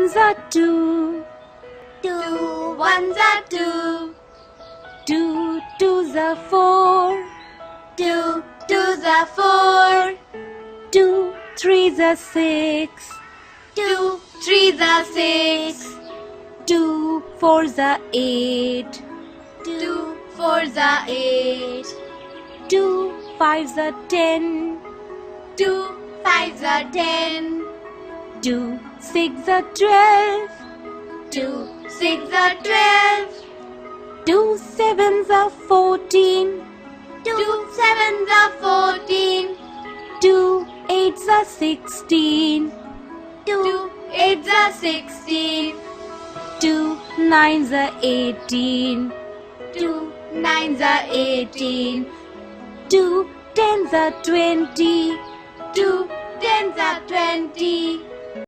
ones are two. 2 ones are 2. 2 twos are four. 2 twos are 4. 2 threes are six. 2 threes are 6. 2 fours are eight. 2 fours are 8. 2 fives are 10. 2 fives are 10. 2 six are 12. 2 6 are 12. 2 sevens are 14. 2 sevens are 14. 2 eights are 16. 2 eights are 16. 2 nines are 18. 2 nines are 18. 2 tens are 20. 2 tens are 20.